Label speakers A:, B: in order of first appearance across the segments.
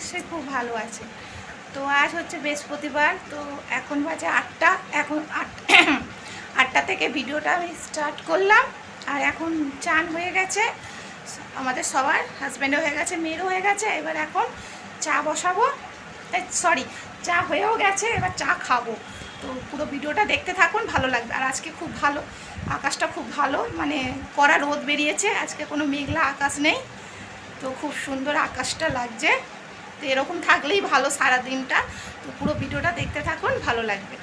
A: নিশ্চয়ই খুব ভালো আছে। তো আজ হচ্ছে বৃহস্পতিবার, তো এখন বাজে 8টা। এখন 8টা থেকে ভিডিওটা আমি স্টার্ট করলাম। আর এখন চান হয়ে গেছে আমাদের সবার, হাজব্যান্ডও হয়ে গেছে, মেয়েরও হয়ে গেছে। এবার এখন চা বসাবো, সরি, চা হয়েও গেছে, এবার চা খাবো। তো পুরো ভিডিওটা দেখতে থাকুন, ভালো লাগবে। আর আজকে খুব ভালো, আকাশটা খুব ভালো, মানে কড়া রোদ বেরিয়েছে, আজকে কোনো মেঘলা আকাশ নেই। তো খুব সুন্দর আকাশটা লাগছে। তো এরকম থাকলেই ভালো সারা দিনটা। তো পুরো ভিডিওটা দেখতে থাকুন, ভালো লাগবে।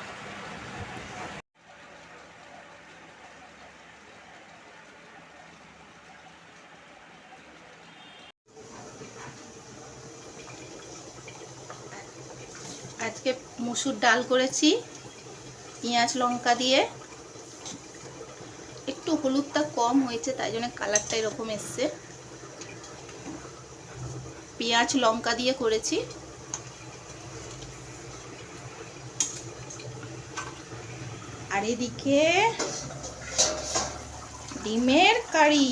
A: আজকে মসুর ডাল করেছি পেঁয়াজ লঙ্কা দিয়ে। একটু হলুদটা কম হয়েছে, তাই জন্য কালারটা এরকম এসছে। পেঁয়াজ লঙ্কা দিয়ে করেছি। আর এদিকে ডিমের কারি।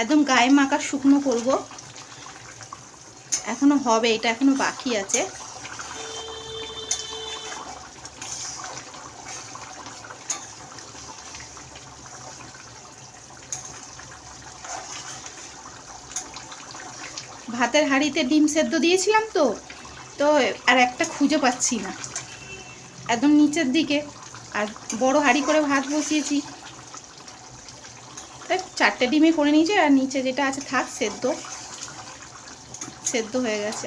A: একদম গায়ে মাখা শুকনো করব, এখনো হবে, এটা এখনো বাকি আছে। ভাতের হাঁড়িতে ডিম সেদ্ধ দিয়েছিলাম, তো তো আর একটা খুঁজে পাচ্ছি না, একদম নিচের দিকে। আর বড় হাঁড়ি করে ভাত বসিয়েছি, তাই 4টে ডিমে করে নিয়েছি। আর নিচে যেটা আছে থাক, সেদ্ধ সেদ্ধ হয়ে গেছে,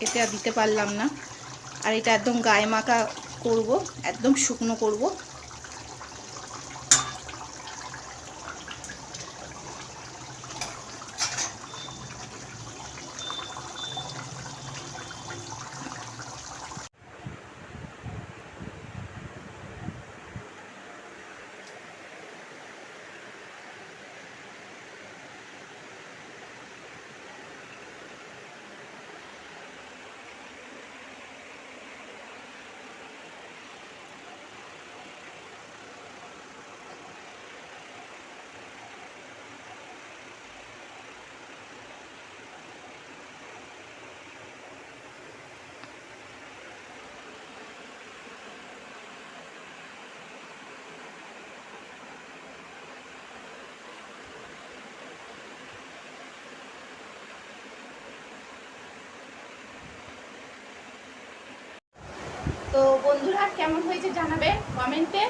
A: এতে আর দিতে পারলাম না। আর এটা একদম গায়ে মাখা করব, একদম শুকনো করব। তো বন্ধুরা, কেমন হয়েছে জানাবে কমেন্টে।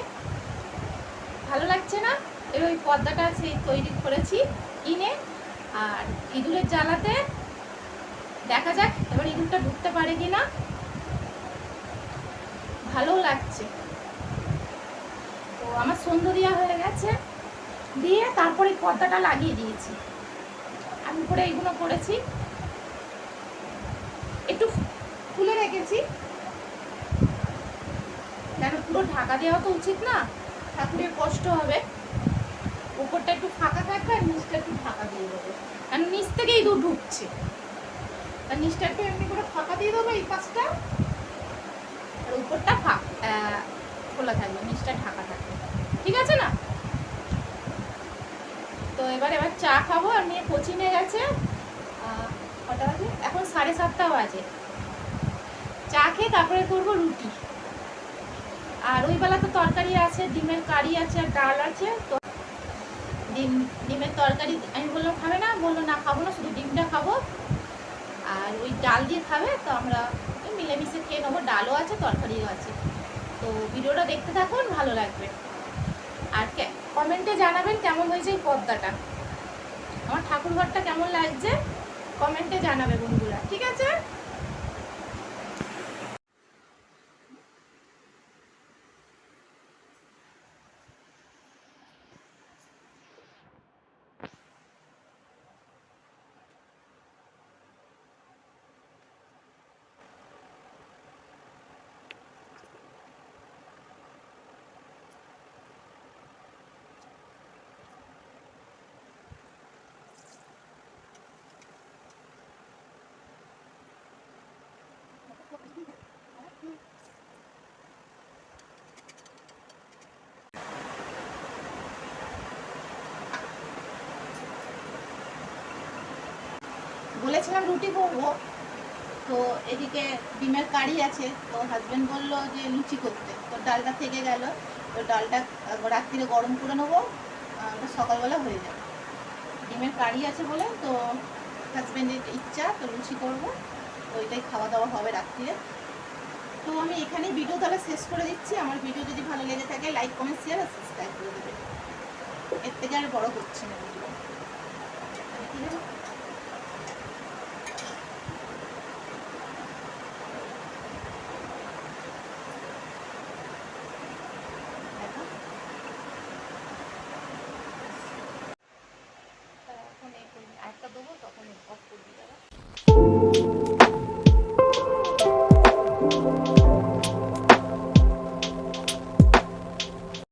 A: ভালো লাগছে না? এর ওই পর্দাটা সেই তৈরি করেছি কিনে, আর ইঁদুরের জ্বালাতে দেখা যাক এবার ইঁদুরটা ঢুকতে পারে কিনা। ভালো লাগছে। তো আমার সন্ধ্যা দেওয়া হয়ে গেছে, দিয়ে তারপরে পর্দাটা লাগিয়ে দিয়েছি। আমি করে এইগুলো করেছি, একটু খুলে রেখেছি, যেন পুরো ঢাকা দেওয়া তো উচিত না, ঠাকুরের কষ্ট হবে। উপরটা একটু ফাঁকা থাকবে আর নিচটা একটু ফাঁকা দিয়ে দেবো, কারণ নিচ থেকেই ইঁদুর ঢুকছে। আর নিচটা একটু এমনি করে ফাঁকা দিয়ে দেবো এই পাশটা, আর উপরটা খোলা থাকবে, নিচটা ঢাকা থাকবে, ঠিক আছে না? তো এবার চা খাবো। আর মেয়ে কোচিংয়ে গেছে, কটা বাজে এখন? 7:30 বাজে। চা খেয়ে তারপরে করবো রুটি। আর ওই বেলা তো তরকারি আছে, ডিমের কারি আছে আর ডাল আছে। তো ডিমের তরকারি আমি বললাম খাবে না, বললো না খাবো না, শুধু ডিমটা খাবো আর ওই ডাল দিয়ে খাবে। তো আমরা মিলেমিশে খেয়ে নেবো, ডালও আছে তরকারিও আছে। তো ভিডিওটা দেখতে থাকুন, ভালো লাগবে। আর কমেন্টে জানাবেন কেমন হয়েছে এই পর্দাটা, আমার ঠাকুর ঘরটা কেমন লাগছে, কমেন্টে জানাবে বন্ধুরা, ঠিক আছে? বলেছিলাম রুটি করবো, তো এদিকে ডিমের কারি আছে, তো হাজব্যান্ড বললো যে লুচি করতে, তো ডালটা থেকে গেল, তো ডালটা রাত্রিরে গরম করে নেবো, ওটা সকালবেলা হয়ে যাবে। ডিমের কারি আছে বলে তো হাজব্যান্ডের ইচ্ছা, তো লুচি করবো, তো ওইটাই খাওয়া দাওয়া হবে রাত্রিরে। তো আমি এখানেই ভিডিও তাহলে শেষ করে দিচ্ছি। আমার ভিডিও যদি ভালো লেগে থাকে লাইক কমেন্ট শেয়ার আর সাবস্ক্রাইব করে দেবে, এর থেকে আর বড় করছি না ভিডিও।